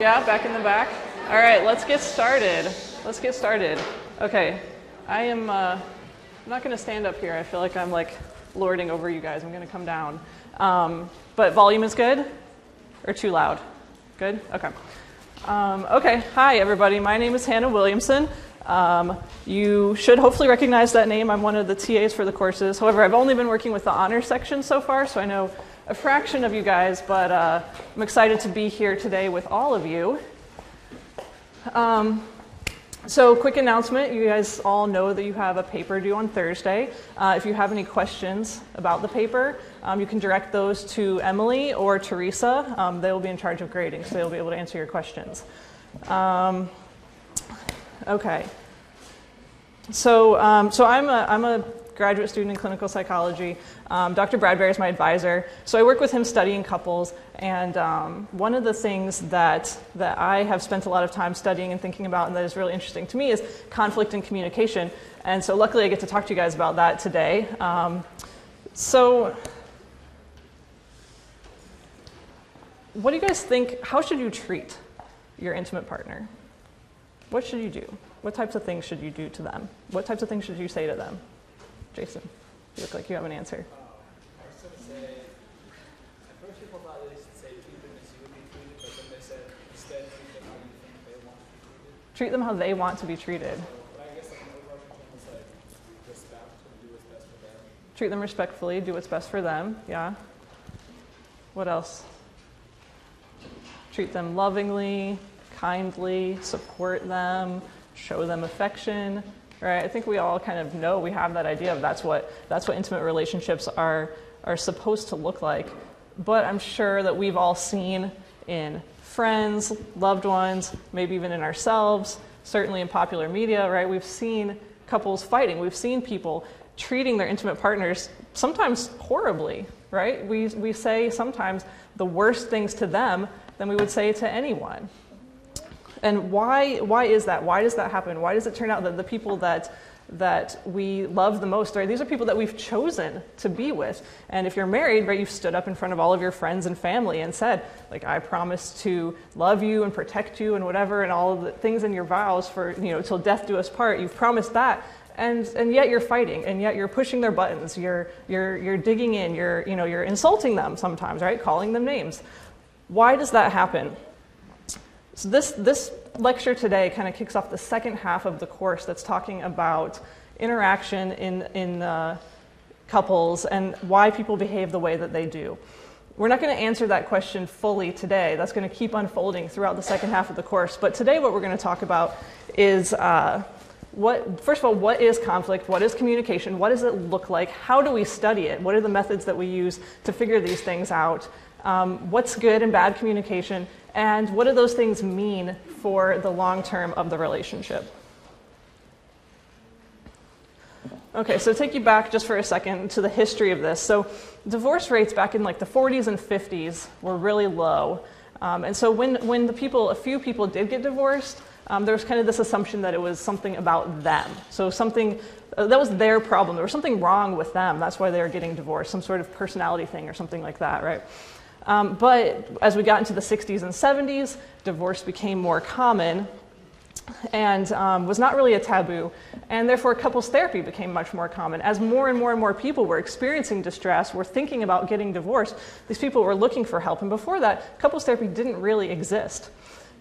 Yeah, back in the back. All right, let's get started. Okay, I'm not going to stand up here. I feel like I'm like lording over you guys. I'm going to come down. But volume is good or too loud? Good? Okay. Okay, hi everybody. My name is Hannah Williamson. You should hopefully recognize that name. I'm one of the TAs for the courses. However, I've only been working with the honors section so far, so I know a fraction of you guys, but I'm excited to be here today with all of you. So quick announcement, you guys all know that you have a paper due on Thursday. If you have any questions about the paper, you can direct those to Emily or Teresa. They will be in charge of grading, so they'll be able to answer your questions. Okay. So I'm a graduate student in clinical psychology. Dr. Bradbury is my advisor. So I work with him studying couples, and one of the things that I have spent a lot of time studying and thinking about and that is really interesting to me is conflict and communication. And so luckily I get to talk to you guys about that today. So what do you guys think, how should you treat your intimate partner? What should you do? What types of things should you do to them? What types of things should you say to them? Jason, you look like you have an answer. I was going to say, at first people thought they should say treat them as you would be treated, but then they said instead treat them how you think they want to be treated. Treat them how they want to be treated. But I guess like an overarching term is like respect and do what's best for them. Treat them respectfully, do what's best for them, yeah. What else? Treat them lovingly, kindly, support them, show them affection. Right? I think we all kind of know, we have that idea of that's what intimate relationships are supposed to look like. But I'm sure that we've all seen in friends, loved ones, maybe even in ourselves, certainly in popular media, right? We've seen couples fighting. We've seen people treating their intimate partners sometimes horribly, right? We say sometimes the worst things to them than we would say to anyone. And why is that? Why does that happen? Why does it turn out that the people that we love the most, right, these are people that we've chosen to be with? And if you're married, right, you've stood up in front of all of your friends and family and said, like, I promise to love you and protect you and whatever, and all of the things in your vows for, till death do us part. You've promised that, and yet you're fighting, and yet you're pushing their buttons. You're digging in. You're insulting them sometimes, right, calling them names. Why does that happen? So this lecture today kind of kicks off the second half of the course that's talking about interaction in couples and why people behave the way that they do. We're not going to answer that question fully today. That's going to keep unfolding throughout the second half of the course. But today what we're going to talk about is first of all, what is conflict? What is communication? What does it look like? How do we study it? What are the methods that we use to figure these things out? What's good and bad communication? And what do those things mean for the long term of the relationship? Okay, so take you back just for a second to the history of this. So divorce rates back in like the 40s and 50s were really low. And so when a few people did get divorced, there was kind of this assumption that it was something about them. So something, that was their problem. There was something wrong with them. That's why they were getting divorced, some sort of personality thing or something like that, right? But as we got into the 60s and 70s, divorce became more common and was not really a taboo. And therefore, couples therapy became much more common. As more and more and more people were experiencing distress, were thinking about getting divorced, these people were looking for help. And before that, couples therapy didn't really exist.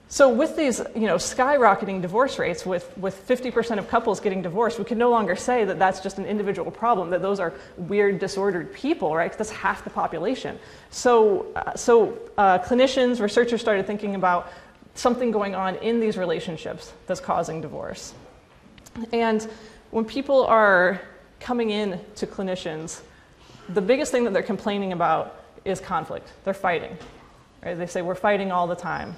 So with these skyrocketing divorce rates, with 50% of couples getting divorced, we can no longer say that that's just an individual problem, that those are weird, disordered people, right? 'Cause that's half the population. So clinicians, researchers started thinking about something going on in these relationships that's causing divorce. And when people are coming in to clinicians, the biggest thing that they're complaining about is conflict. They're fighting, right? They say, we're fighting all the time.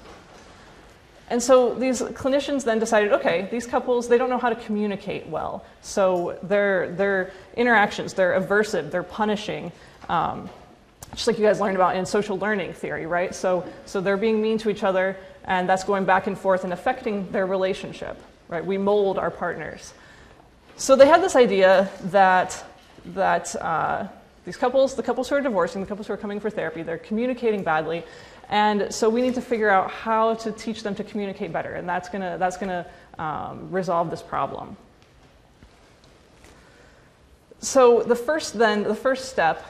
And so these clinicians then decided, okay, these couples, they don't know how to communicate well. So their interactions, they're aversive, they're punishing, just like you guys learned about in social learning theory, right? So they're being mean to each other, and that's going back and forth and affecting their relationship, right? We mold our partners. So they had this idea that these couples, the couples who are divorcing, the couples who are coming for therapy, they're communicating badly, And so we need to figure out how to teach them to communicate better, and that's gonna resolve this problem. So the first step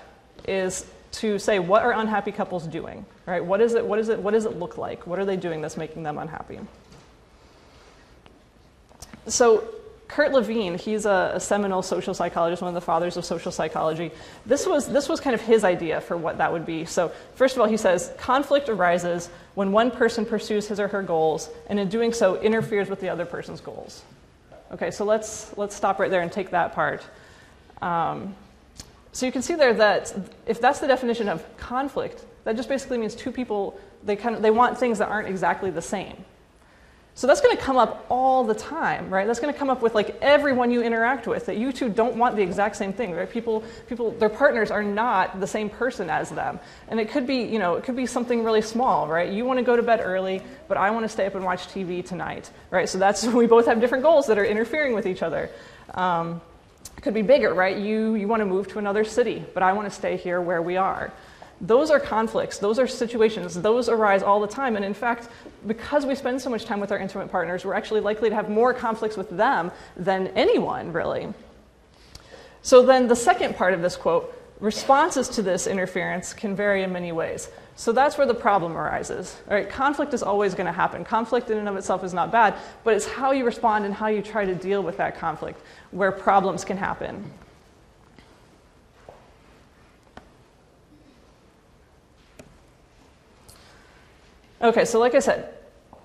is to say, what are unhappy couples doing? Right? What does it look like? What are they doing that's making them unhappy? So Kurt Levine, he's a seminal social psychologist, one of the fathers of social psychology. This was kind of his idea for what that would be. So first of all, he says, conflict arises when one person pursues his or her goals, and in doing so interferes with the other person's goals. Okay, so let's stop right there and take that part. So you can see there that if that's the definition of conflict, that just basically means two people, they want things that aren't exactly the same. So that's going to come up all the time, right? That's going to come up with like everyone you interact with, that you two don't want the exact same thing, right? People, their partners are not the same person as them. And it could be, it could be something really small, right? You want to go to bed early, but I want to stay up and watch TV tonight, right? So we both have different goals that are interfering with each other. It could be bigger, right? You want to move to another city, but I want to stay here where we are. Those are conflicts, those are situations, those arise all the time. And in fact, because we spend so much time with our intimate partners, we're actually likely to have more conflicts with them than anyone, really. So then the second part of this quote, responses to this interference can vary in many ways. So that's where the problem arises. All right, conflict is always going to happen. Conflict in and of itself is not bad, but it's how you respond and how you try to deal with that conflict where problems can happen. Okay, so like I said,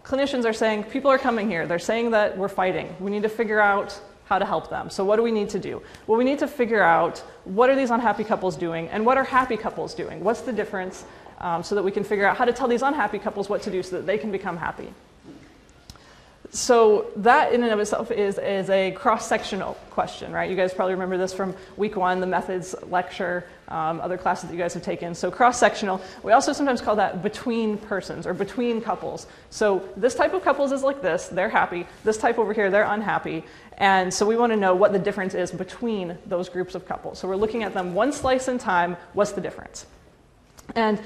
clinicians are saying, people are coming here. They're saying that we're fighting. We need to figure out how to help them. So what do we need to do? Well, we need to figure out what are these unhappy couples doing and what are happy couples doing? What's the difference so that we can figure out how to tell these unhappy couples what to do so that they can become happy. So that in and of itself is a cross-sectional question, right? You guys probably remember this from week 1, the methods lecture, other classes that you guys have taken. So cross-sectional, we also sometimes call that between persons or between couples. So this type of couples is like this, they're happy. This type over here, they're unhappy. And so we want to know what the difference is between those groups of couples. So we're looking at them one slice in time, what's the difference? And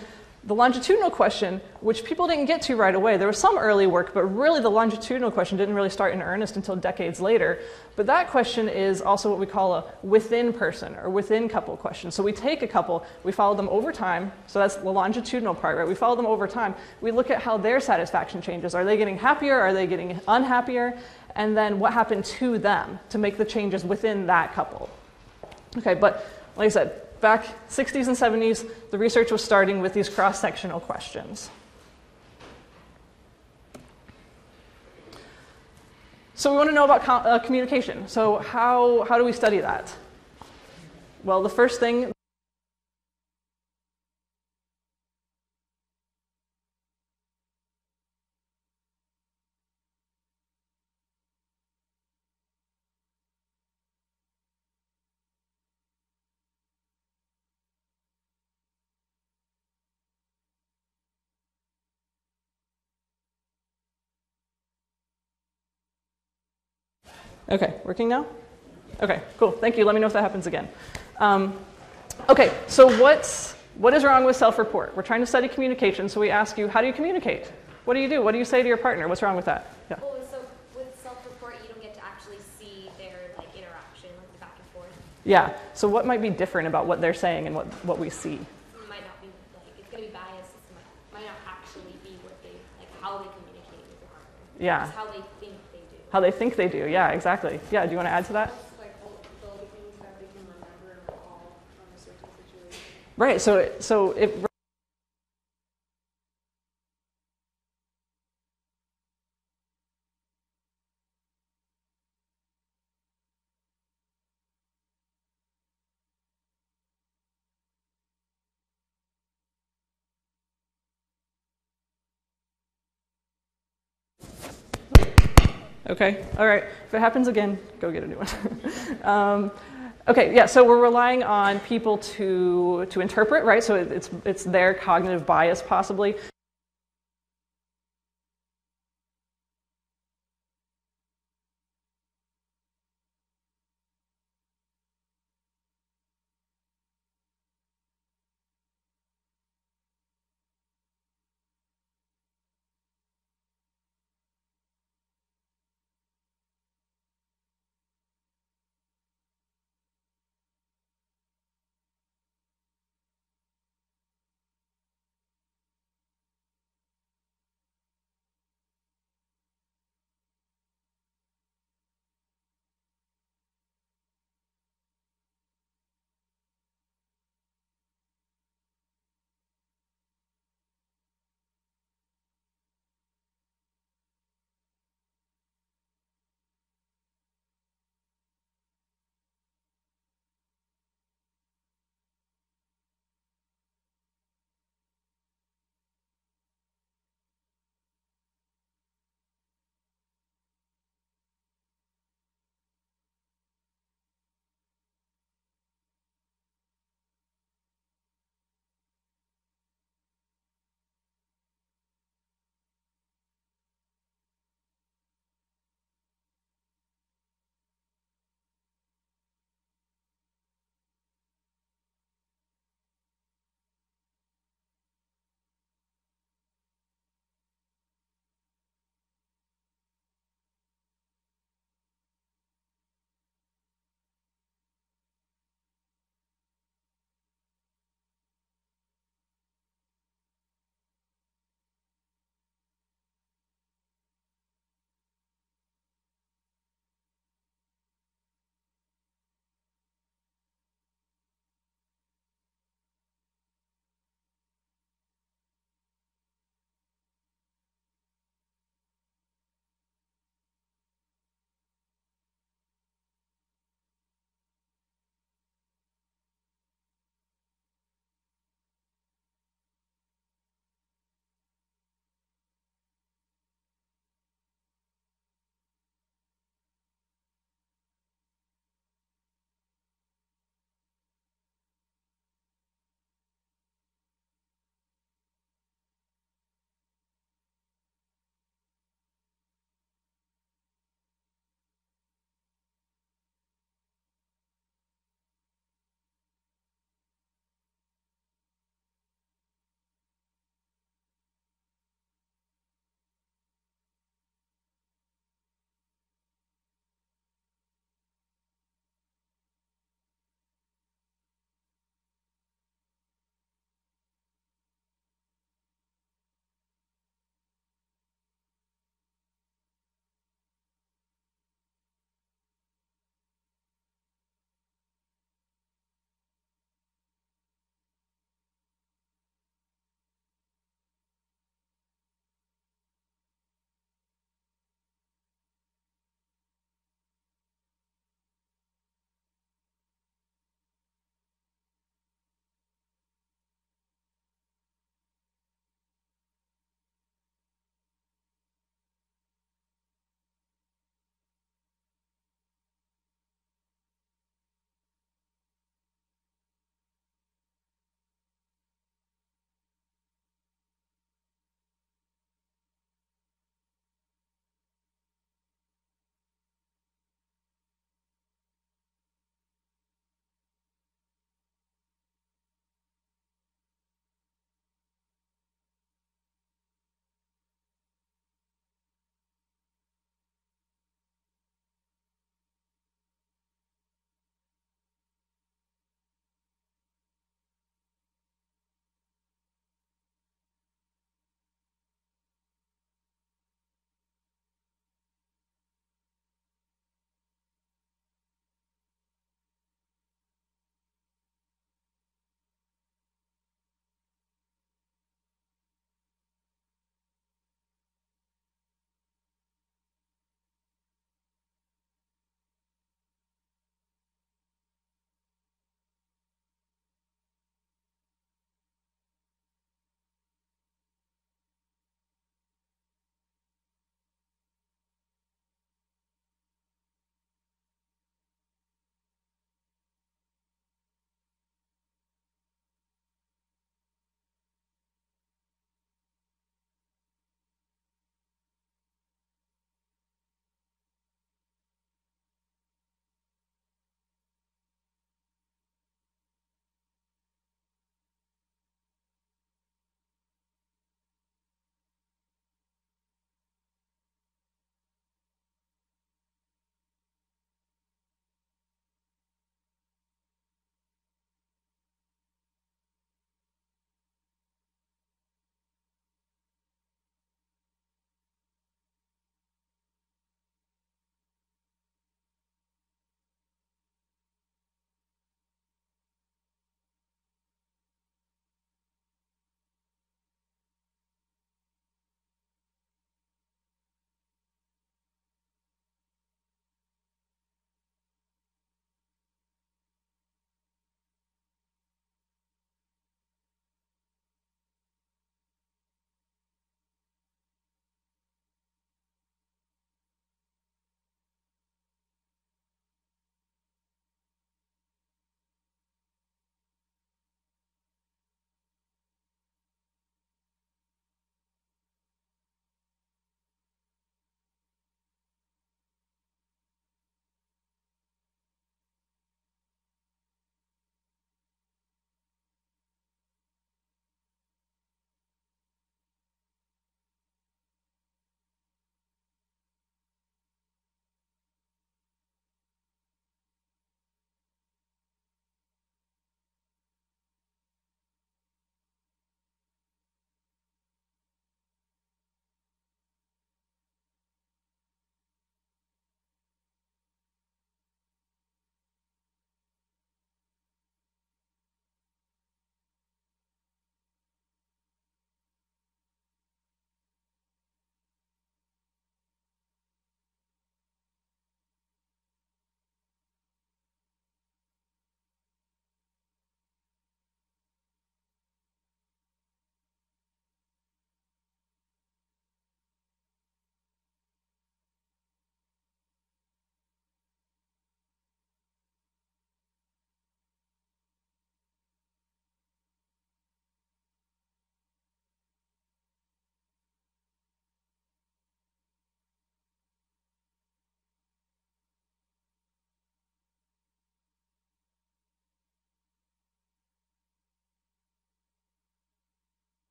the longitudinal question, which people didn't get to right away, there was some early work, but really the longitudinal question didn't really start in earnest until decades later. But that question is also what we call a within person or within couple question. So we take a couple, we follow them over time, so that's the longitudinal part, right? We follow them over time. We look at how their satisfaction changes. Are they getting happier? Are they getting unhappier? And then what happened to them to make the changes within that couple. Okay, but like I said, back 60s and 70s, the research was starting with these cross-sectional questions. So we want to know about communication. So how do we study that? Well, the first thing Okay, working now? Okay, cool, thank you. Let me know if that happens again. Okay, so what is wrong with self-report? We're trying to study communication, so we ask you, how do you communicate? What do you do? What do you say to your partner? What's wrong with that? Yeah. Well, so with self-report, you don't get to actually see their interaction, the back and forth. Yeah, so what might be different about what they're saying and what we see? It might not be, it's going to be biased. It might not actually be what they, how they communicate with their partner. Yeah. It's how they think they do. How they think they do, yeah, exactly. Yeah, do you want to add to that? The things that they can remember and recall from a certain situation. Right, so if okay, all right. If it happens again, go get a new one. Okay, yeah, so we're relying on people to interpret, right? So it's their cognitive bias, possibly.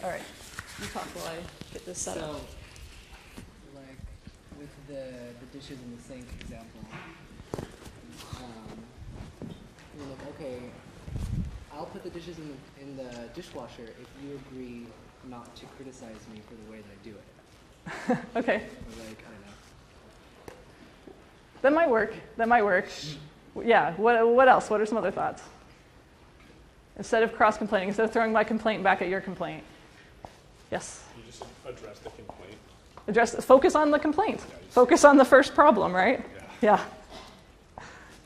All right, you talk while I get this set up. So, like with the dishes in the sink example, you're like, okay, I'll put the dishes in the dishwasher if you agree not to criticize me for the way that I do it. Okay. Or like, I don't know. That might work. That might work. Yeah, what else? What are some other thoughts? Instead of cross-complaining, instead of throwing my complaint back at your complaint. Yes? You just address the complaint. Focus on the complaint. Focus on the first problem, right? Yeah.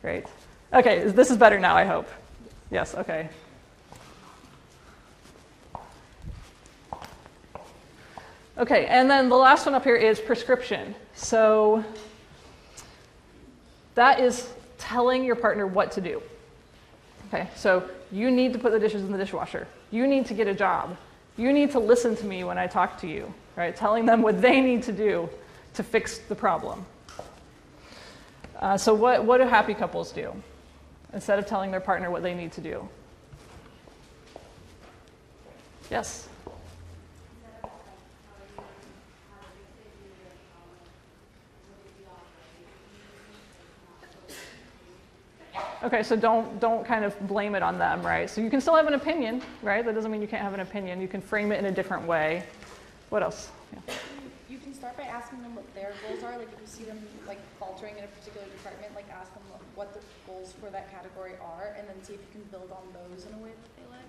Great. Okay, this is better now, I hope. Yes, okay. Okay, and then the last one up here is prescription. So that is telling your partner what to do. Okay, so you need to put the dishes in the dishwasher. You need to get a job. You need to listen to me when I talk to you, right? Telling them what they need to do to fix the problem. So what do happy couples do instead of telling their partner what they need to do? Yes? Okay, so don't kind of blame it on them, right? So you can still have an opinion, right? That doesn't mean you can't have an opinion. You can frame it in a different way. What else? Yeah. You can start by asking them what their goals are. Like if you see them like faltering in a particular department, like ask them what the goals for that category are, and then see if you can build on those in a way that they like.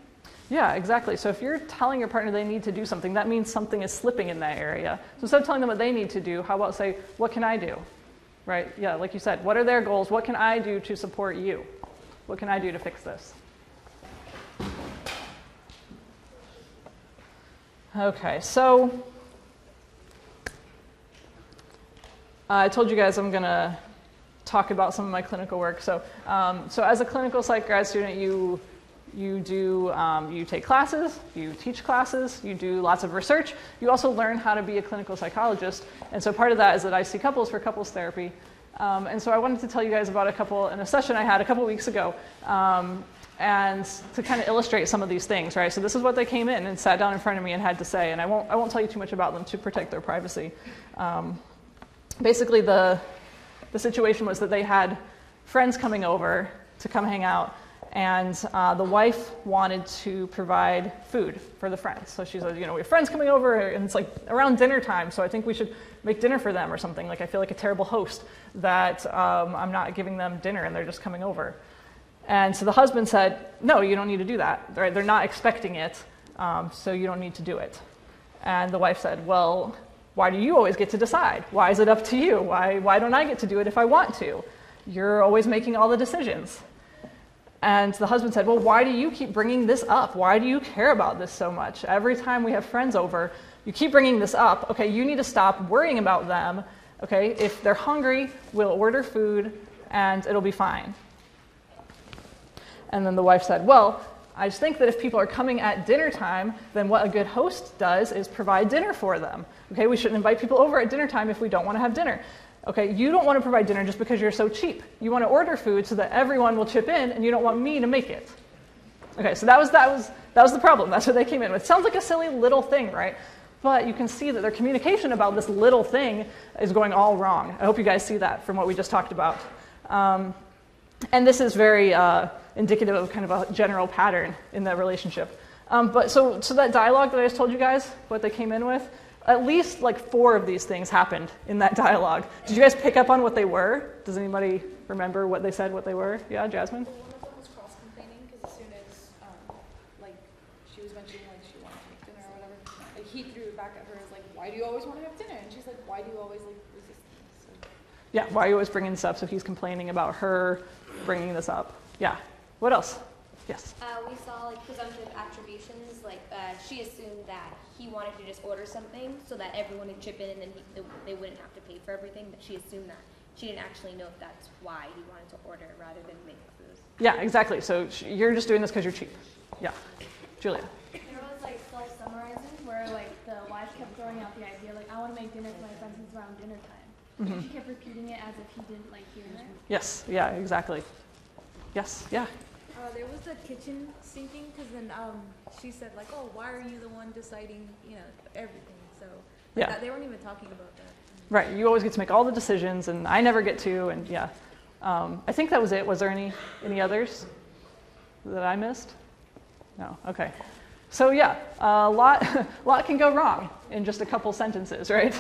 Yeah, exactly. So if you're telling your partner they need to do something, that means something is slipping in that area. So instead of telling them what they need to do, how about say, what can I do? Right? Yeah, like you said, what are their goals? What can I do to support you? What can I do to fix this? Okay, so I told you guys I'm going to talk about some of my clinical work. So as a clinical psych grad student, you take classes, you teach classes, you do lots of research. You also learn how to be a clinical psychologist. And so part of that is that I see couples for couples therapy. And so I wanted to tell you guys about a couple in a session I had a couple weeks ago, and to kind of illustrate some of these things, right? So this is what they came in and sat down in front of me and had to say, and I won't tell you too much about them to protect their privacy. Basically, the situation was that they had friends coming over to come hang out, and the wife wanted to provide food for the friends. So she said, we have friends coming over, and it's like around dinner time, so I think we should make dinner for them or something. Like I feel like a terrible host that I'm not giving them dinner and they're just coming over. And so the husband said, no, you don't need to do that. Right? They're not expecting it, so you don't need to do it. And the wife said, well, why do you always get to decide? Why is it up to you? Why don't I get to do it if I want to? You're always making all the decisions. And the husband said, well, why do you keep bringing this up? Why do you care about this so much? Every time we have friends over, you keep bringing this up. Okay, you need to stop worrying about them. Okay, if they're hungry, we'll order food and it'll be fine. And then the wife said, well, I just think that if people are coming at dinner time, then what a good host does is provide dinner for them. Okay, we shouldn't invite people over at dinner time if we don't want to have dinner. Okay, you don't want to provide dinner just because you're so cheap. You want to order food so that everyone will chip in, and you don't want me to make it. Okay, so that was the problem. That's what they came in with. Sounds like a silly little thing, right? But you can see that their communication about this little thing is going all wrong. I hope you guys see that from what we just talked about. And this is very indicative of kind of a general pattern in that relationship. But so that dialogue that I just told you guys, what they came in with, at least like 4 of these things happened in that dialogue. Did you guys pick up on what they were? Does anybody remember what they said, what they were? Yeah, Jasmine? Well, one of them was cross-complaining because as soon as like she was mentioning like she wanted to make dinner or whatever, like he threw it back at her as like, why do you always want to have dinner? And she's like, why do you always like resist this? So. Yeah, why are you always bringing this up? So he's complaining about her bringing this up. Yeah. What else? Yes. We saw like presumptive attributions. Like she assumed that he wanted to just order something so that everyone would chip in and then they wouldn't have to pay for everything. But she assumed that she didn't actually know if that's why he wanted to order rather than make food. Yeah, exactly. So you're just doing this because you're cheap. Yeah. Julia. There was like self-summarizing where like the wife kept throwing out the idea like I want to make dinner for my friends since it's around dinner time. Mm-hmm. She kept repeating it as if he didn't like hear her. Yes. Yeah. Exactly. Yes. Yeah. There was the kitchen sinking, because then she said like, oh, why are you the one deciding, everything? So Yeah. they weren't even talking about that. Right, you always get to make all the decisions, and I never get to, and yeah. I think that was it. Was there any others that I missed? No, okay. So yeah, a lot can go wrong in just a couple sentences, right?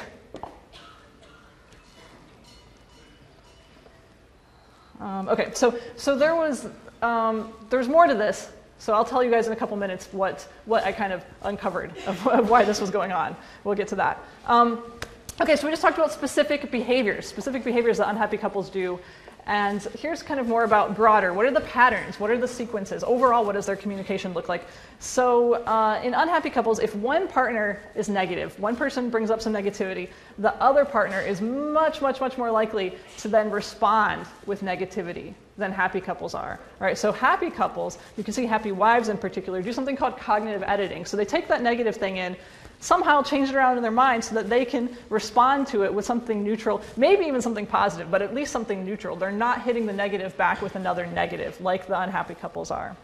Okay, so there's more to this. So I'll tell you guys in a couple minutes what I kind of uncovered of why this was going on. We'll get to that. Okay, so we just talked about specific behaviors that unhappy couples do. And here's kind of more about broader. What are the patterns? What are the sequences? Overall, what does their communication look like? So in unhappy couples, if one partner is negative, one person brings up some negativity, the other partner is much, much, much more likely to then respond with negativity than happy couples are. All right, so happy couples, you can see happy wives in particular, do something called cognitive editing. So they take that negative thing in, somehow change it around in their mind so that they can respond to it with something neutral, maybe even something positive, but at least something neutral. They're not hitting the negative back with another negative like the unhappy couples are.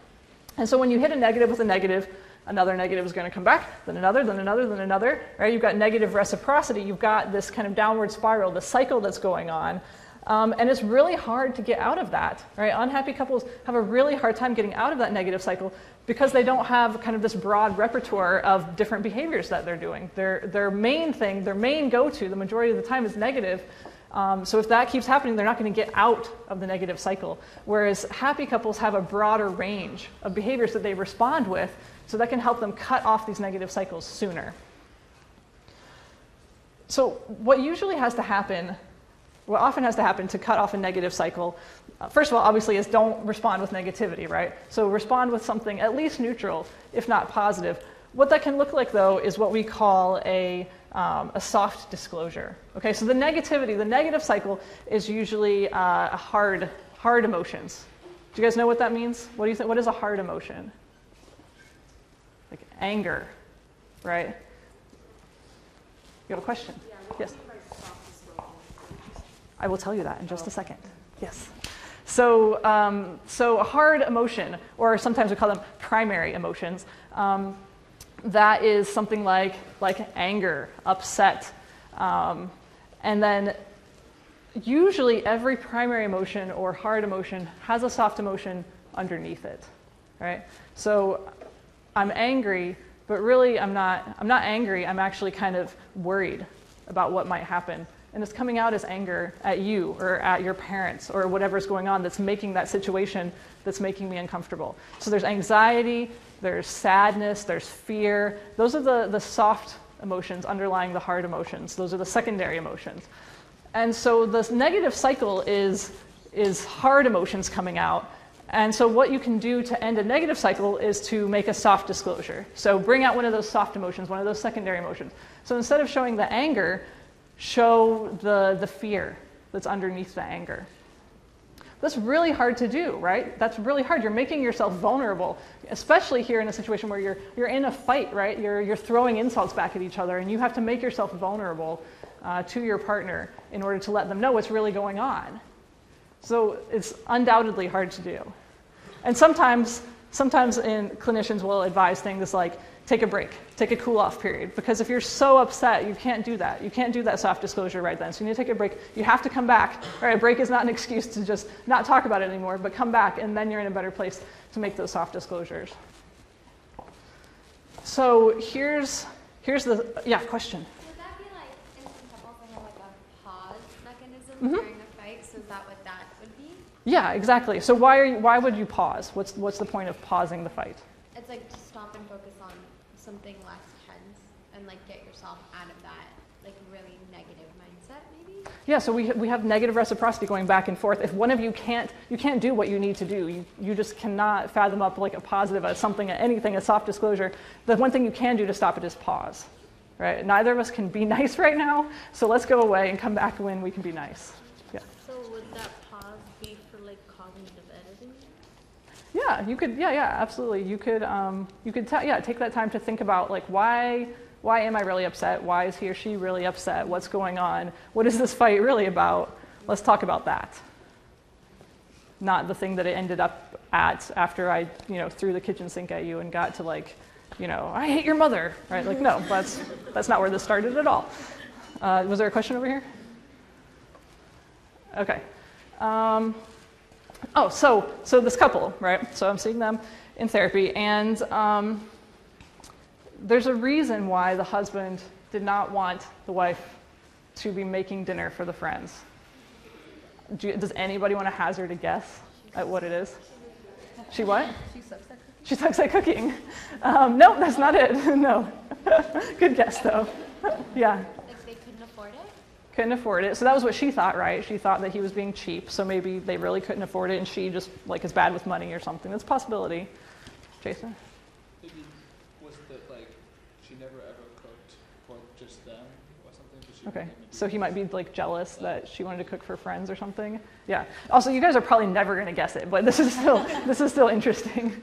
And so when you hit a negative with a negative, another negative is going to come back, then another, then another, then another. Right? You've got negative reciprocity. You've got this kind of downward spiral, the cycle that's going on. And it's really hard to get out of that. Right? Unhappy couples have a really hard time getting out of that negative cycle because they don't have kind of this broad repertoire of different behaviors that they're doing. Their main thing, their main go-to, the majority of the time is negative. So if that keeps happening, they're not going to get out of the negative cycle. Whereas happy couples have a broader range of behaviors that they respond with, so that can help them cut off these negative cycles sooner. So what often has to happen to cut off a negative cycle, first of all, obviously, is don't respond with negativity, right? So respond with something at least neutral, if not positive. What that can look like, though, is what we call a soft disclosure. Okay, so the negative cycle is usually hard emotions. Do you guys know what that means? What do you think? What is a hard emotion? Like anger, right? You have a question? Yeah, what yes. do you mean by soft disclosure? I will tell you that in just a second. Yes. So a hard emotion, or sometimes we call them primary emotions, that is something like anger, upset. And then usually every primary emotion or hard emotion has a soft emotion underneath it, right? So I'm angry, but really I'm not angry. I'm actually kind of worried about what might happen. And it's coming out as anger at you or at your parents or whatever's going on that's making that situation that's making me uncomfortable. So there's anxiety, there's sadness, there's fear. Those are the soft emotions underlying the hard emotions. Those are the secondary emotions. And so this negative cycle is hard emotions coming out. And so what you can do to end a negative cycle is to make a soft disclosure. So bring out one of those soft emotions, one of those secondary emotions. So instead of showing the anger, show the fear that's underneath the anger. That's really hard to do, right? That's really hard. You're making yourself vulnerable, especially here in a situation where you're in a fight, right? You're throwing insults back at each other, and you have to make yourself vulnerable to your partner in order to let them know what's really going on. So it's undoubtedly hard to do. And sometimes clinicians will advise things like, take a break, take a cool-off period, because if you're so upset, you can't do that. You can't do that soft disclosure right then. So you need to take a break. You have to come back. All right, a break is not an excuse to just not talk about it anymore, but come back, and then you're in a better place to make those soft disclosures. So here's the, question. Would that be like, in some couples, they have like a pause mechanism Mm-hmm. during a fight? So is that what that would be? Yeah, exactly. So why would you pause? What's the point of pausing the fight? It's like to stop and focus on something less tense and like get yourself out of that like really negative mindset, maybe? Yeah, so we have negative reciprocity going back and forth. If one of you can't do what you need to do, you just cannot fathom up like a positive, a soft disclosure. The one thing you can do to stop it is pause, right? Neither of us can be nice right now, so let's go away and come back when we can be nice. Yeah. So would that pause be for like cognitive editing? Yeah, you could. Yeah, absolutely. You could take that time to think about like why am I really upset? Why is he or she really upset? What's going on? What is this fight really about? Let's talk about that. not the thing that it ended up at after I, threw the kitchen sink at you and got to like, I hate your mother, right? Like, no, that's not where this started at all. Was there a question over here? Okay. So this couple, right? So I'm seeing them in therapy, and there's a reason why the husband did not want the wife to be making dinner for the friends. Does anybody want to hazard a guess at what it is? She what? She sucks at cooking. She sucks at cooking. No, that's not it. No. Good guess, though. Yeah. Like they couldn't afford it? Couldn't afford it. So that was what she thought, right? She thought that he was being cheap, so maybe they really couldn't afford it, and she just, like, is bad with money or something. That's a possibility. Jason? Maybe was that, like, she never ever cooked for just them or something? But she Okay. So he might be, like, jealous that she wanted to cook for friends or something. Yeah. Also, you guys are probably never going to guess it, but this is still interesting.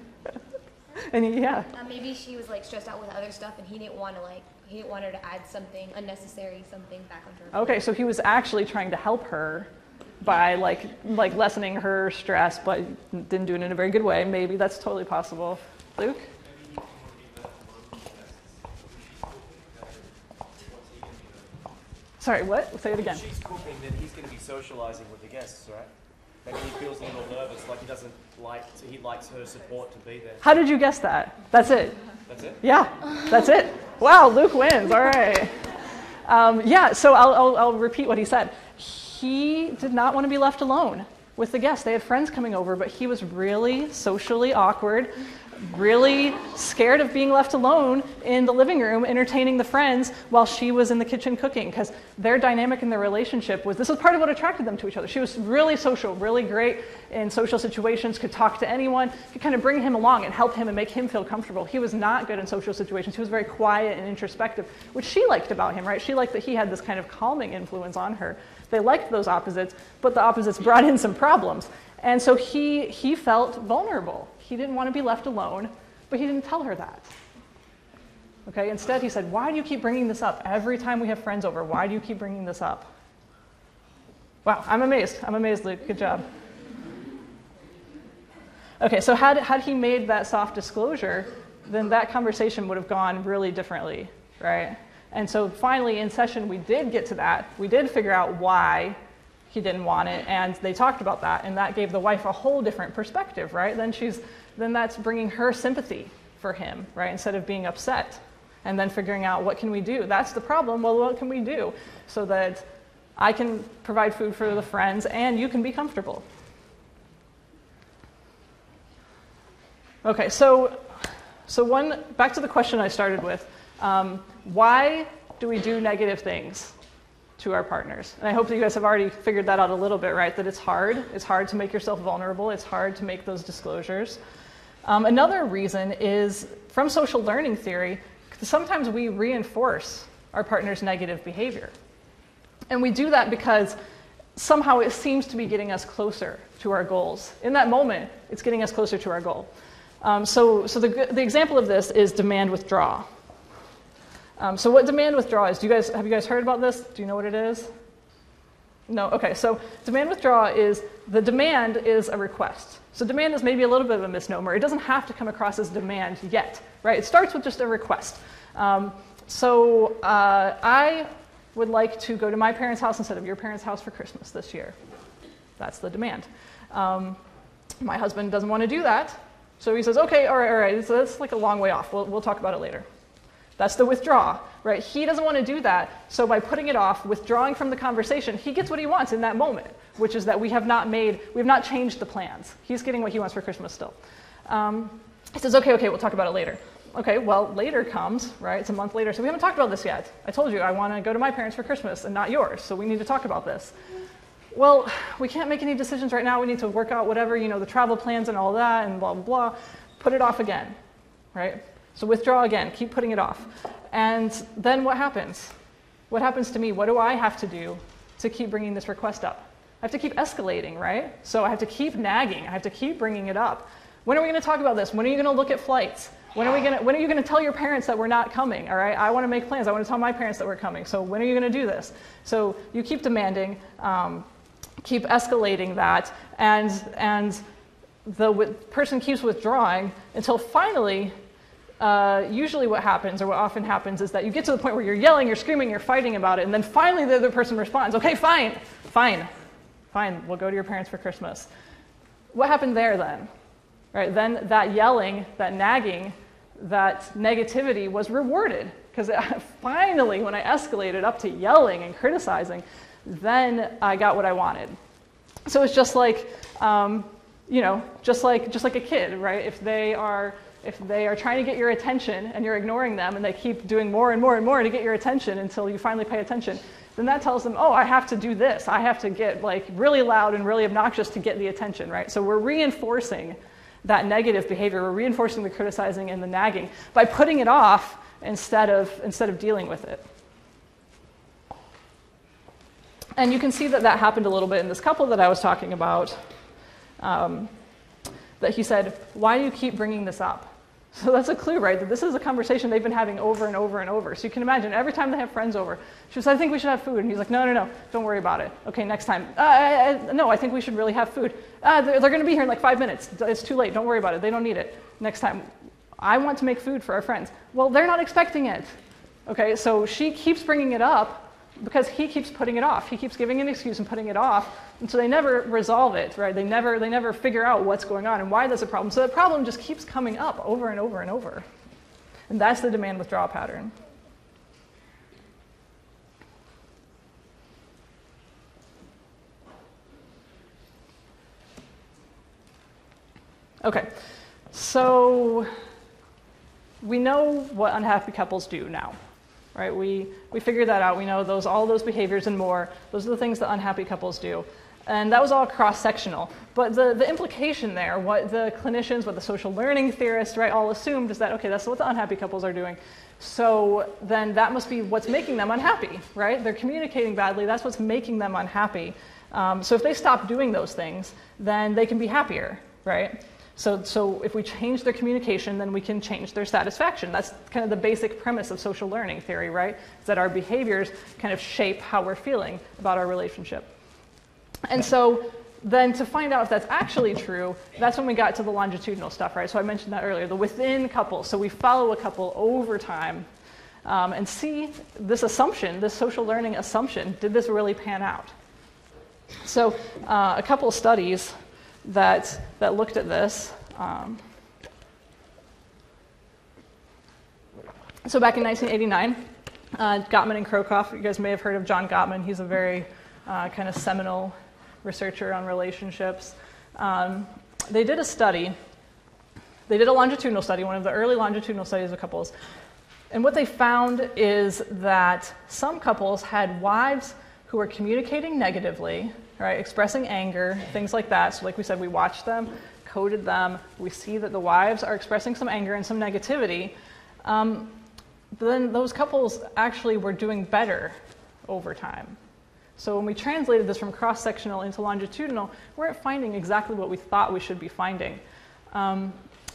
And yeah. Maybe she was like stressed out with other stuff, and he didn't want her to add something unnecessary, something back onto her. Okay, so he was actually trying to help her by like lessening her stress, but didn't do it in a very good way. Maybe that's totally possible. Luke? Sorry, what? Say it again. If she's cooking, then he's going to be socializing with the guests, right? Maybe he feels a little nervous, like he likes her support to be there. How did you guess that? That's it. That's it? Yeah, that's it. Wow, Luke wins. All right. Yeah, so I'll repeat what he said. He did not want to be left alone with the guests. They had friends coming over, but he was really socially awkward, really scared of being left alone in the living room entertaining the friends while she was in the kitchen cooking, because their dynamic in their relationship was, this was part of what attracted them to each other. She was really social, really great in social situations, could talk to anyone, could kind of bring him along and help him and make him feel comfortable. He was not good in social situations. He was very quiet and introspective, which she liked about him, right? She liked that he had this kind of calming influence on her. They liked those opposites, but the opposites brought in some problems. And so he felt vulnerable. He didn't want to be left alone, but he didn't tell her that. Okay, instead he said, why do you keep bringing this up? Every time we have friends over, why do you keep bringing this up? Wow, I'm amazed, Luke. Good job. Okay, so had he made that soft disclosure, then that conversation would have gone really differently, right? And so finally in session we did get to that. We did figure out why he didn't want it, and they talked about that, and that gave the wife a whole different perspective, right? Then that's bringing her sympathy for him, right? Instead of being upset, and then figuring out what can we do. That's the problem. Well, what can we do so that I can provide food for the friends and you can be comfortable? Okay, so back to the question I started with. Why do we do negative things to our partners? And I hope that you guys have already figured that out a little bit, right? That it's hard. It's hard to make yourself vulnerable. It's hard to make those disclosures. Another reason is from social learning theory, sometimes we reinforce our partner's negative behavior. And we do that because somehow it seems to be getting us closer to our goals. In that moment, it's getting us closer to our goal. So the example of this is demand withdrawal. So what demand withdrawal is, have you guys heard about this? Do you know what it is? No? Okay, so demand withdrawal is, the demand is a request. So demand is maybe a little bit of a misnomer. It doesn't have to come across as demand yet, right? It starts with just a request. I would like to go to my parents' house instead of your parents' house for Christmas this year. That's the demand. My husband doesn't want to do that, so he says, okay, all right, so that's like a long way off. We'll talk about it later. That's the withdraw, right? He doesn't want to do that, so by putting it off, withdrawing from the conversation, he gets what he wants in that moment, which is that we have not changed the plans. He's getting what he wants for Christmas still. He says, okay, we'll talk about it later. Okay, well, later comes, right? It's a month later, so we haven't talked about this yet. I told you I want to go to my parents for Christmas and not yours, so we need to talk about this. Well, we can't make any decisions right now. We need to work out whatever, the travel plans and all that and blah, blah, blah. Put it off again, right? So withdraw again, keep putting it off. And then what happens? What happens to me? What do I have to do to keep bringing this request up? I have to keep escalating, right? So I have to keep nagging. I have to keep bringing it up. When are we going to talk about this? When are you going to look at flights? When are you going to tell your parents that we're not coming? All right, I want to make plans. I want to tell my parents that we're coming. So when are you going to do this? So you keep demanding, keep escalating that, and the person keeps withdrawing until finally, usually what happens, or what often happens, is that you get to the point where you're yelling, you're screaming, you're fighting about it, and then finally the other person responds, okay, fine, we'll go to your parents for Christmas. What happened there then? Right, then that yelling, that nagging, that negativity was rewarded, because finally, when I escalated up to yelling and criticizing, then I got what I wanted. So it's just like, just like a kid, right? If they are trying to get your attention and you're ignoring them, and they keep doing more and more and more to get your attention until you finally pay attention, then that tells them, oh, I have to do this. I have to get like really loud and really obnoxious to get the attention, right? So we're reinforcing that negative behavior. We're reinforcing the criticizing and the nagging by putting it off instead of dealing with it. And you can see that happened a little bit in this couple that I was talking about, that he said, why do you keep bringing this up? So that's a clue, right? That this is a conversation they've been having over and over and over. So you can imagine every time they have friends over, she says, I think we should have food. And he's like, no, don't worry about it. Okay, next time. No, I think we should really have food. They're going to be here in like 5 minutes. It's too late. Don't worry about it. They don't need it. Next time. I want to make food for our friends. Well, they're not expecting it. Okay, so she keeps bringing it up because he keeps putting it off. He keeps giving an excuse and putting it off, and so they never resolve it, right? They never figure out what's going on and why there's a problem. So the problem just keeps coming up over and over and over. And that's the demand withdrawal pattern. Okay, so we know what unhappy couples do now. Right, we figured that out. We know all those behaviors and more. Those are the things that unhappy couples do. And that was all cross-sectional. But the implication there, what the clinicians, what the social learning theorists, right, all assumed is that, okay, that's what the unhappy couples are doing. So then that must be what's making them unhappy, right? They're communicating badly. That's what's making them unhappy. So if they stop doing those things, then they can be happier, right? So if we change their communication, then we can change their satisfaction. That's kind of the basic premise of social learning theory, right? Is that our behaviors kind of shape how we're feeling about our relationship. And so then to find out if that's actually true, that's when we got to the longitudinal stuff, right? So I mentioned that earlier, the within couple. So we follow a couple over time and see this assumption, this social learning assumption, did this really pan out? So a couple of studies that looked at this. So back in 1989, Gottman and Krokoff, you guys may have heard of John Gottman. He's a very kind of seminal researcher on relationships. They did a study. They did a longitudinal study, one of the early longitudinal studies of couples. And what they found is that some couples had wives who were communicating negatively, right, expressing anger, things like that. So like we said, we watched them, coded them. We see that the wives are expressing some anger and some negativity. Then those couples actually were doing better over time. So when we translated this from cross-sectional into longitudinal, we weren't finding exactly what we thought we should be finding. And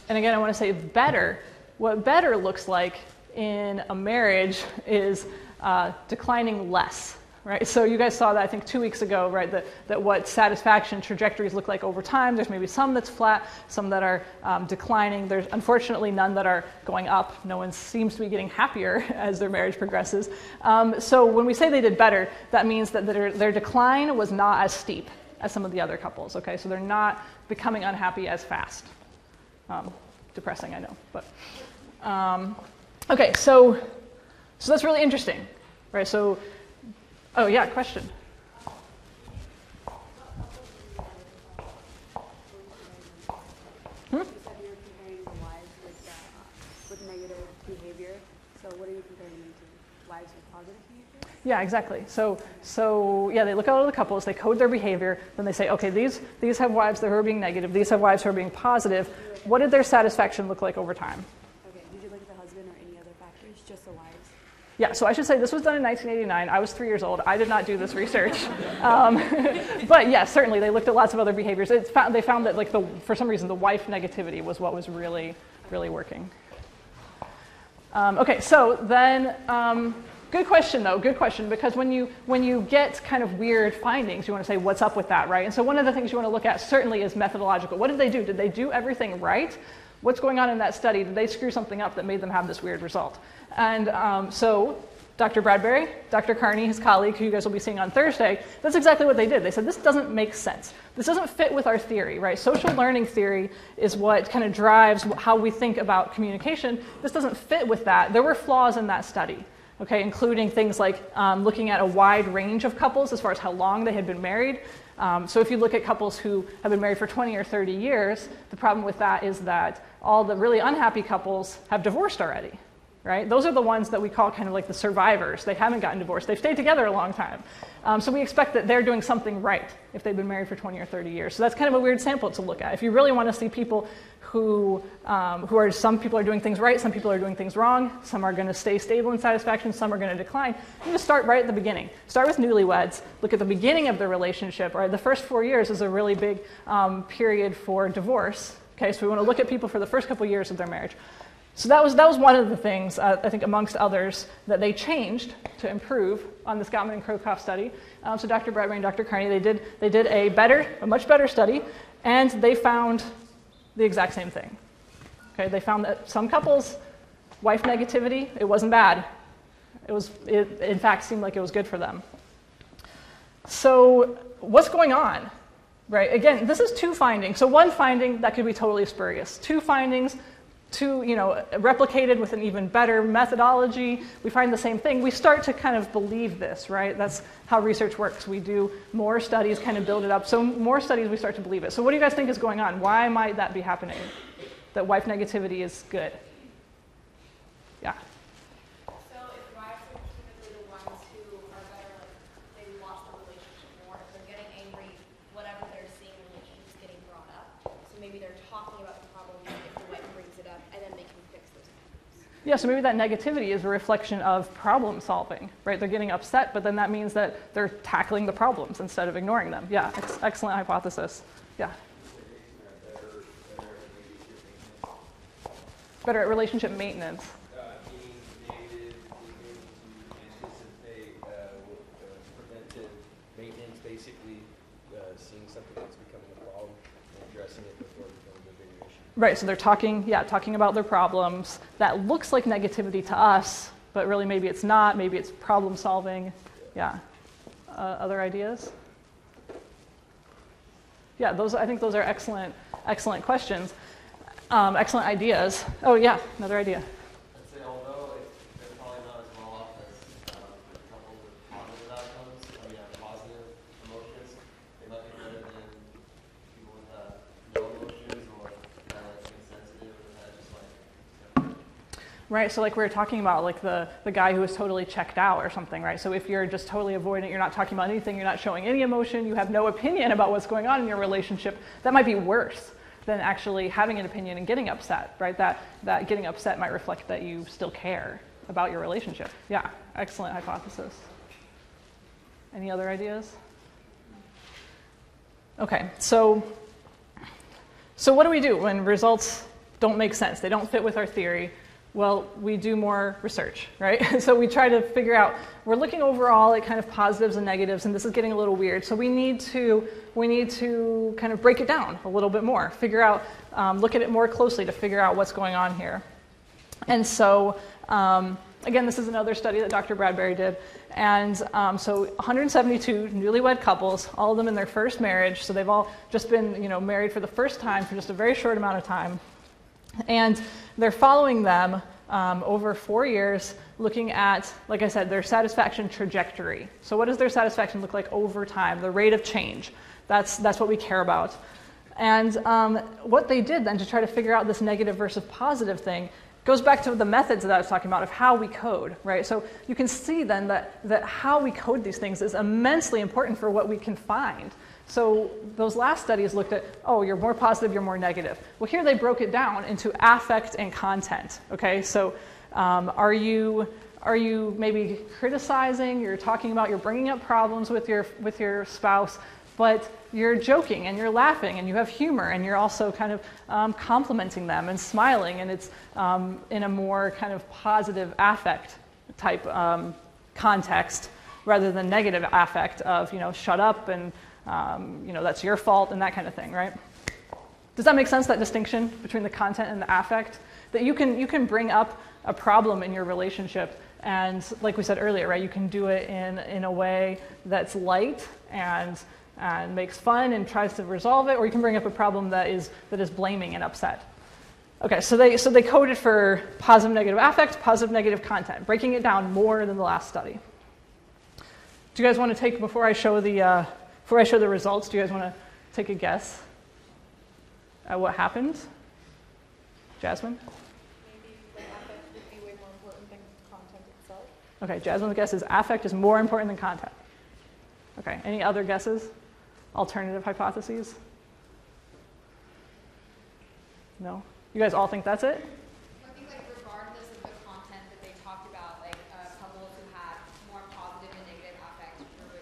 again, I want to say better. What better looks like in a marriage is declining less. Right, so you guys saw that I think 2 weeks ago, right? That what satisfaction trajectories look like over time. There's maybe some that's flat, some that are declining. There's unfortunately none that are going up. No one seems to be getting happier as their marriage progresses. So when we say they did better, that means that their decline was not as steep as some of the other couples. Okay, so they're not becoming unhappy as fast. Depressing, I know, but okay. So that's really interesting, right? So. Oh, yeah, question. You said you were comparing the wives with negative behavior. So what are you comparing them to? Wives with positive behavior? Yeah, exactly. So yeah, they look at all the couples, they code their behavior, then they say, okay, these have wives that are being negative, these have wives who are being positive. What did their satisfaction look like over time? Okay, did you look at the husband or any other factors, just the wives? Yeah, so I should say this was done in 1989. I was 3 years old. I did not do this research. But yes, certainly they looked at lots of other behaviors. They found that for some reason the wife negativity was what was really, really working. Okay, so then Good question, though. Good question, because when you get kind of weird findings, you want to say, what's up with that, right? And so one of the things you want to look at certainly is methodological. What did they do? Did they do everything right? What's going on in that study? Did they screw something up that made them have this weird result? And so Dr. Bradbury, Dr. Carney, his colleague, who you guys will be seeing on Thursday, that's exactly what they did. They said, this doesn't make sense. This doesn't fit with our theory, right? Social learning theory is what kind of drives how we think about communication. This doesn't fit with that. There were flaws in that study, okay, including things like looking at a wide range of couples as far as how long they had been married. So if you look at couples who have been married for 20 or 30 years, the problem with that is that all the really unhappy couples have divorced already. Right? Those are the ones that we call kind of like the survivors. They haven't gotten divorced. They've stayed together a long time. So we expect that they're doing something right if they've been married for 20 or 30 years. So that's kind of a weird sample to look at. If you really want to see people who are, some people are doing things right, some people are doing things wrong, some are going to stay stable in satisfaction, some are going to decline, you just start right at the beginning. Start with newlyweds. Look at the beginning of the relationship. Right? The first 4 years is a really big period for divorce. Okay, so we want to look at people for the first couple years of their marriage. So that was one of the things, I think, amongst others, that they changed to improve on this Gottman and Krokoff study. So Dr. Bradbury and Dr. Carney, they did a much better study, and they found the exact same thing. Okay, they found that some couples, wife negativity, it wasn't bad. It in fact seemed like it was good for them. So what's going on? Right? Again, this is two findings. So one finding that could be totally spurious. Two findings. Replicated with an even better methodology, we find the same thing. We start to kind of believe this, right? That's how research works. We do more studies, kind of build it up. So more studies, we start to believe it. So what do you guys think is going on? Why might that be happening? That wife negativity is good? Yeah. So if wives are typically the ones who are better, like they lost the relationship more, if they're getting angry, whatever they're seeing in the relationship is getting brought up. So maybe they're talking about the problem if the wife brings it up, and then they can fix those problems. Yeah, so maybe that negativity is a reflection of problem solving, right? They're getting upset, but then that means that they're tackling the problems instead of ignoring them. Yeah, excellent hypothesis. Yeah. Better at relationship maintenance. Being negative, being able to anticipate preventive maintenance, basically seeing something that's becoming a problem and addressing it before it becomes a bigger issue. Right, so they're talking about their problems. That looks like negativity to us, but really maybe it's not. Maybe it's problem solving. Yeah. Other ideas? Yeah, I think those are excellent questions. Excellent ideas. Oh yeah, another idea. I'd say although they're probably not as well off as couples with positive outcomes, positive emotions, they might be better than people with no emotions or kind of insensitive or kind of just like. Right, so like we were talking about, like the guy who was totally checked out or something, right? So if you're just totally avoidant, you're not talking about anything, you're not showing any emotion, you have no opinion about what's going on in your relationship, that might be worse than actually having an opinion and getting upset, right? That getting upset might reflect that you still care about your relationship. Yeah, excellent hypothesis. Any other ideas? Okay, so what do we do when results don't make sense? They don't fit with our theory. Well, we do more research, right? So we try to figure out, we're looking overall at kind of positives and negatives, and this is getting a little weird. So we need to kind of break it down a little bit more, figure out, look at it more closely to figure out what's going on here. And so, again, this is another study that Dr. Bradbury did. And so 172 newlywed couples, all of them in their first marriage. So they've all just been, married for the first time for just a very short amount of time. And they're following them over 4 years, looking at, like I said, their satisfaction trajectory. So what does their satisfaction look like over time, the rate of change? That's what we care about. And what they did then to try to figure out this negative versus positive thing goes back to the methods that I was talking about of how we code, right? So you can see then that how we code these things is immensely important for what we can find. So those last studies looked at, oh, you're more positive, you're more negative. Well, here they broke it down into affect and content, okay? So are you maybe criticizing, you're talking about, you're bringing up problems with your spouse, but you're joking and you're laughing and you have humor and you're also kind of complimenting them and smiling, and it's in a more kind of positive affect type context rather than negative affect of, shut up and, that's your fault and that kind of thing, right? Does that make sense, that distinction between the content and the affect? That you can bring up a problem in your relationship, and like we said earlier, right, you can do it in a way that's light and makes fun and tries to resolve it, or you can bring up a problem that is blaming and upset. Okay, so they coded for positive negative affect, positive negative content, breaking it down more than the last study. Do you guys want to take, before I show the results, do you guys want to take a guess at what happened? Jasmine? Maybe the affect would be way more important than content itself. Okay, Jasmine's guess is affect is more important than content. Okay, any other guesses? Alternative hypotheses? No? You guys all think that's it? I think regardless of the content that they talked about, couples who had more positive and negative affect were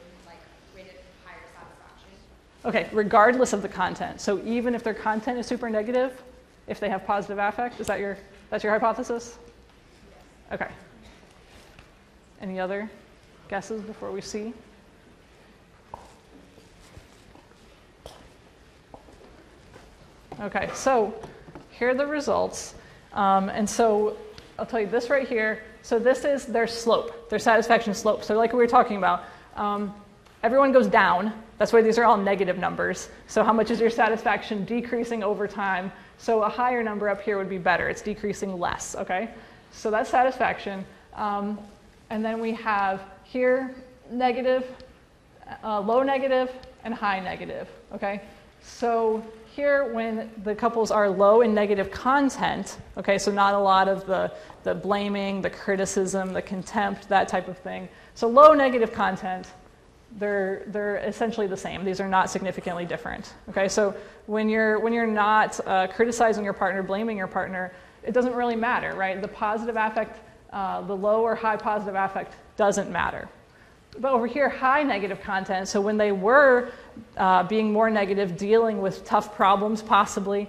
rated higher satisfaction. Okay, regardless of the content. So even if their content is super negative, if they have positive affect, that's your hypothesis? Yes. Okay. Any other guesses before we see? Okay, so here are the results. And so I'll tell you this right here. So this is their slope, their satisfaction slope. So like we were talking about, everyone goes down. That's why these are all negative numbers. So how much is your satisfaction decreasing over time? So a higher number up here would be better. It's decreasing less, okay? So that's satisfaction. And then we have here negative, low negative, and high negative, okay? So here, when the couples are low in negative content, okay, so not a lot of the blaming, the criticism, the contempt, that type of thing. So low negative content, they're essentially the same. These are not significantly different. Okay, so when you're not criticizing your partner, blaming your partner, it doesn't really matter, right? The positive affect, the low or high positive affect doesn't matter. But over here, high negative content, so when they were being more negative, dealing with tough problems possibly,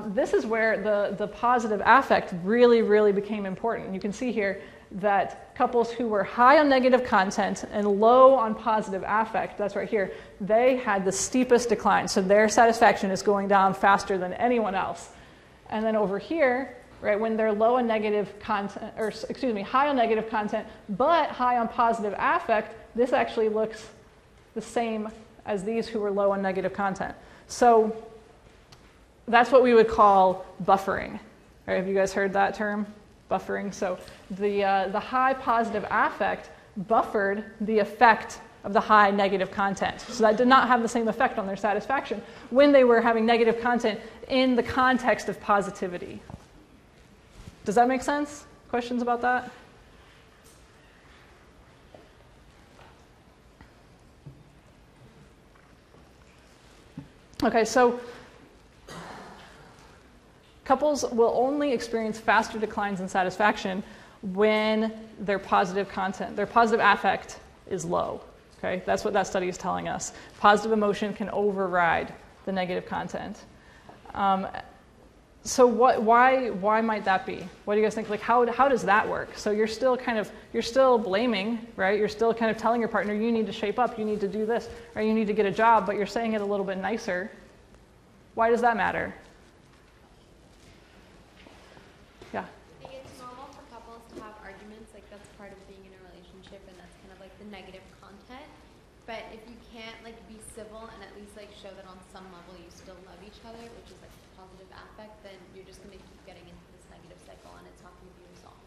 this is where the positive affect really, really became important. You can see here that couples who were high on negative content and low on positive affect, that's right here, they had the steepest decline. So their satisfaction is going down faster than anyone else. And then over here, right, when they're low on negative content, or excuse me, high on negative content, but high on positive affect, this actually looks the same as these who were low on negative content. So that's what we would call buffering. Right, have you guys heard that term? Buffering. So the high positive affect buffered the effect of the high negative content. So that did not have the same effect on their satisfaction when they were having negative content in the context of positivity. Does that make sense? Questions about that? Okay, so couples will only experience faster declines in satisfaction when their positive content, their positive affect is low. Okay, that's what that study is telling us. Positive emotion can override the negative content. So why might that be? What do you guys think? Like how does that work? So you're still blaming, right? You're still kind of telling your partner, you need to shape up, you need to do this, or you need to get a job, but you're saying it a little bit nicer. Why does that matter? Yeah. I think it's normal for couples to have arguments, like that's part of being in a relationship, and that's kind of like the negative content. But if you can't be civil and at least show that on some level you still love each other, which is positive affect, then you're just going to keep getting into this negative cycle, and it's not going to be resolved.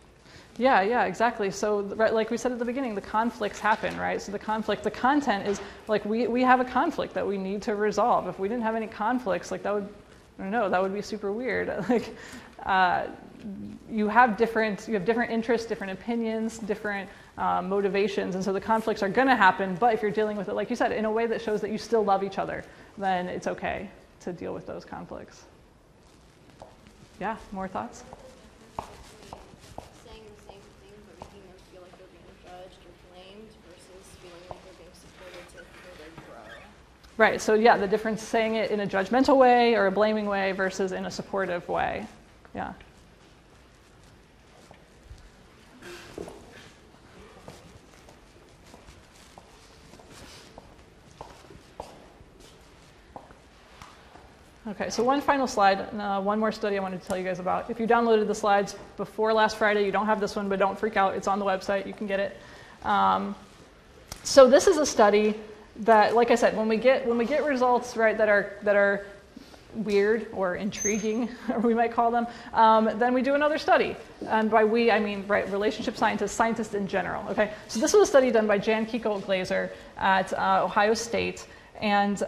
Yeah, exactly. So, right, like we said at the beginning, the conflicts happen, right? So the content is we have a conflict that we need to resolve. If we didn't have any conflicts, that would be super weird. You have different interests, different opinions, different motivations, and so the conflicts are going to happen. But if you're dealing with it, like you said, in a way that shows that you still love each other, then it's okay to deal with those conflicts. Yeah, more thoughts? Saying the same thing but making them feel like they're being judged or blamed versus feeling like they're being supported to further grow. Right, so yeah, the difference saying it in a judgmental way or a blaming way versus in a supportive way. Yeah. Okay, so one final slide, one more study I wanted to tell you guys about. If you downloaded the slides before last Friday, you don't have this one, but don't freak out. It's on the website. You can get it. So this is a study that, like I said, when we get results, right, that are weird or intriguing, or we might call them, then we do another study. And by we, I mean, right, relationship scientists in general. Okay, so this was a study done by Jan Kiekel-Glaser at Ohio State, and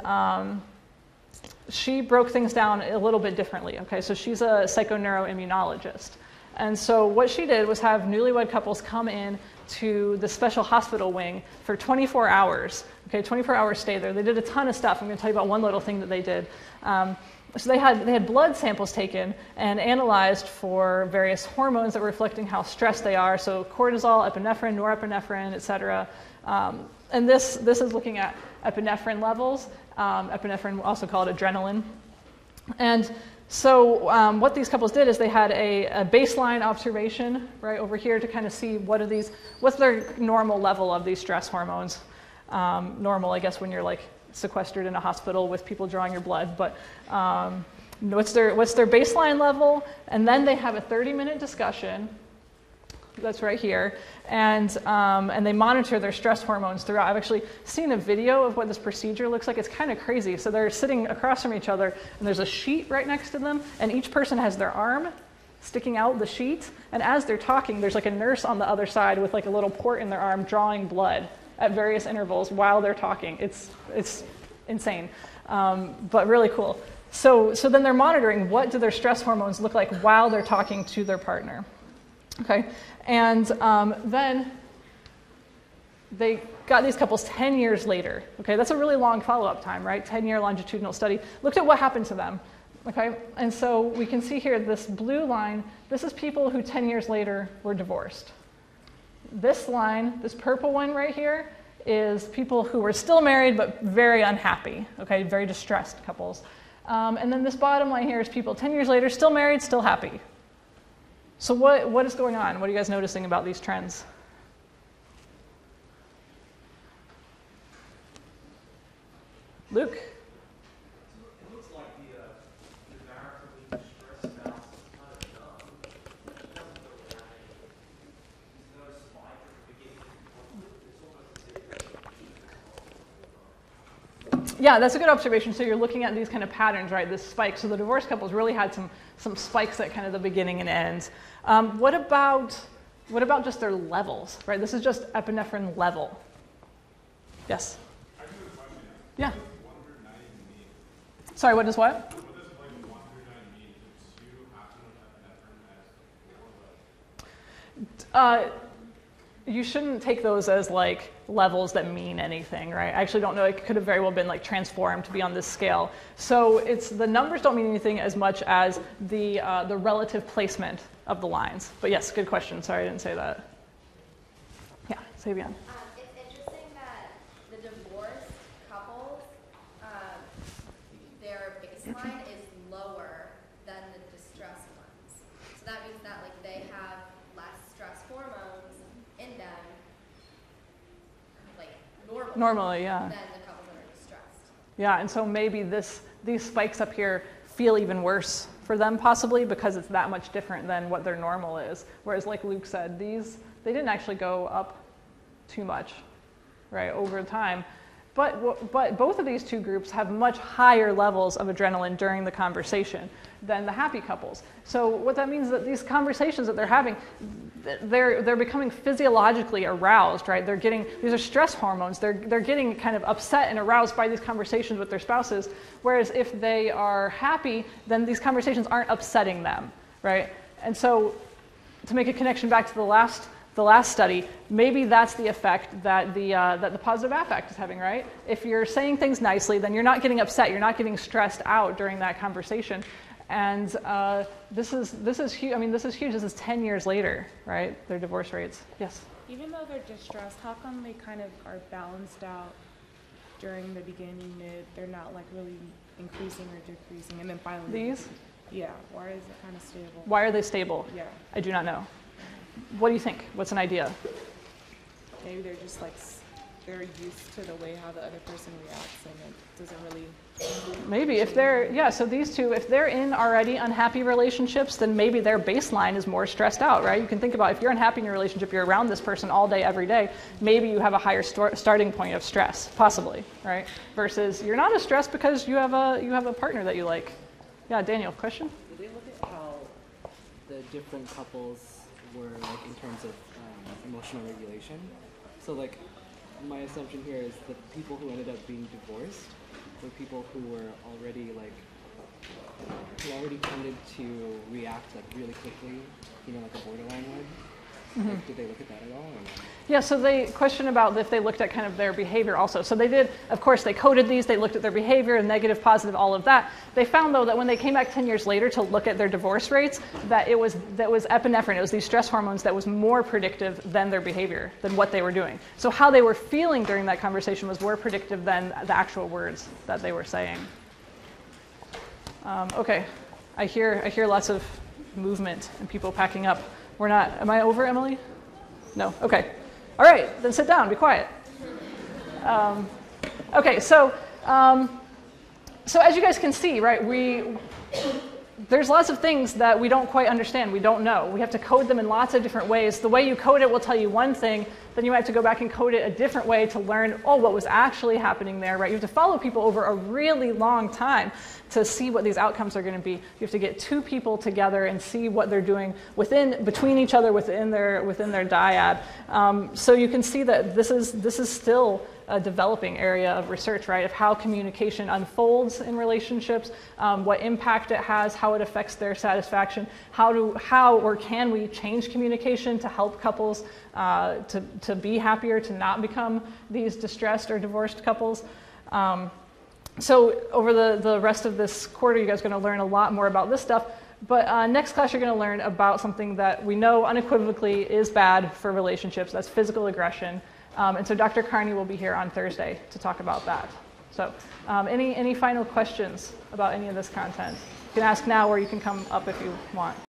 she broke things down a little bit differently. Okay, so she's a psychoneuroimmunologist, and so what she did was have newlywed couples come in to the special hospital wing for 24 hours. Okay, 24-hour stay there. They did a ton of stuff. I'm going to tell you about one little thing that they did. So they had blood samples taken and analyzed for various hormones that were reflecting how stressed they are. So cortisol, epinephrine, norepinephrine, et cetera. And this is looking at epinephrine levels. Epinephrine, also called adrenaline. And so what these couples did is they had a baseline observation right over here to kind of see what's their normal level of these stress hormones. Normal, I guess, when you're like sequestered in a hospital with people drawing your blood, but what's their baseline level, and then they have a 30-minute discussion. That's right here, and they monitor their stress hormones throughout. I've actually seen a video of what this procedure looks like. It's kind of crazy. So they're sitting across from each other, and there's a sheet right next to them, and each person has their arm sticking out the sheet, and as they're talking, there's like a nurse on the other side with like a little port in their arm drawing blood at various intervals while they're talking. It's insane, but really cool. So then they're monitoring what do their stress hormones look like while they're talking to their partner. Okay, and then they got these couples 10 years later. Okay, that's a really long follow-up time, right? 10-year longitudinal study. Looked at what happened to them. Okay, and so we can see here this blue line. This is people who 10 years later were divorced. This line, this purple one right here, is people who were still married but very unhappy, okay, very distressed couples. And then this bottom line here is people 10 years later, still married, still happy. So what is going on? What are you guys noticing about these trends? Luke? It looks like the narratively distressed spouse is kind of dumb. It doesn't really have any. There's no spike at the beginning. It's almost as if Yeah, that's a good observation. So you're looking at these kind of patterns, right? This spike. So the divorced couples really had some spikes at kind of the beginning and end. What about just their levels, right? This is just epinephrine level. Yes. I have a question. Yeah. What does 190 mean? Sorry, what does what? What does like 190 mean? Does you have to have epinephrine as before? You shouldn't take those as like levels that mean anything, right? I actually don't know. It could have very well been like transformed to be on this scale. So it's the numbers don't mean anything as much as the relative placement of the lines. But yes, good question. Sorry, I didn't say that. Yeah, Sabian. It's interesting that the divorced couples, their baseline is lower than the distressed ones. So that means that like they have less stress hormones in them, like normally, yeah. than the couples that are distressed. Yeah, and so maybe these spikes up here feel even worse for them possibly because it's that much different than what their normal is. Whereas like Luke said, they didn't actually go up too much, right, over time. But both of these two groups have much higher levels of adrenaline during the conversation than the happy couples. So what that means is that these conversations that they're having, they're becoming physiologically aroused, right? These are stress hormones. They're getting kind of upset and aroused by these conversations with their spouses. Whereas if they are happy, then these conversations aren't upsetting them, right? And so to make a connection back to the last study, maybe that's the effect that the positive affect is having, right? If you're saying things nicely, then you're not getting upset, you're not getting stressed out during that conversation. And this is huge. I mean, this is huge. This is 10 years later, right? Their divorce rates. Yes. Even though they're distressed, how come they kind of are balanced out during the beginning, mid? They're not like really increasing or decreasing, and then finally. These? Yeah. Why is it kind of stable? Why are they stable? Yeah. I do not know. What do you think? What's an idea? Maybe they're just like they're used to the way how the other person reacts and it doesn't really. Maybe if they're, yeah, so these two, if they're in already unhappy relationships, then maybe their baseline is more stressed out, right? You can think about if you're unhappy in your relationship, you're around this person all day, every day, maybe you have a higher starting point of stress, possibly, right? Versus you're not as stressed because you have a partner that you like. Yeah, Daniel, question? Did they look at how the different couples were like in terms of emotional regulation? So like, my assumption here is the people who ended up being divorced were people who were already like, who already tended to react like really quickly, you know, like a borderline would. Mm-hmm. Like, did they look at that at all? Or no? Yeah, so they question about if they looked at kind of their behavior also. So they did, of course, they coded these, they looked at their behavior, negative, positive, all of that. They found, though, that when they came back 10 years later to look at their divorce rates, that was epinephrine, it was these stress hormones that was more predictive than their behavior, than what they were doing. So how they were feeling during that conversation was more predictive than the actual words that they were saying. Okay, I hear lots of movement and people packing up. We're not, am I over, Emily? No, okay. All right, then sit down, be quiet. Okay, so as you guys can see, right, there's lots of things that we don't quite understand, we don't know. We have to code them in lots of different ways. The way you code it will tell you one thing, then you have to go back and code it a different way to learn, what was actually happening there, right? You have to follow people over a really long time to see what these outcomes are going to be. You have to get two people together and see what they're doing between each other, within their dyad. So you can see that this is still a developing area of research, right, of how communication unfolds in relationships, what impact it has, how it affects their satisfaction, how or can we change communication to help couples to be happier, to not become these distressed or divorced couples. So over the rest of this quarter, you guys are going to learn a lot more about this stuff. But next class, you're going to learn about something that we know unequivocally is bad for relationships. That's physical aggression. And so Dr. Carney will be here on Thursday to talk about that. So any final questions about any of this content? You can ask now, or you can come up if you want.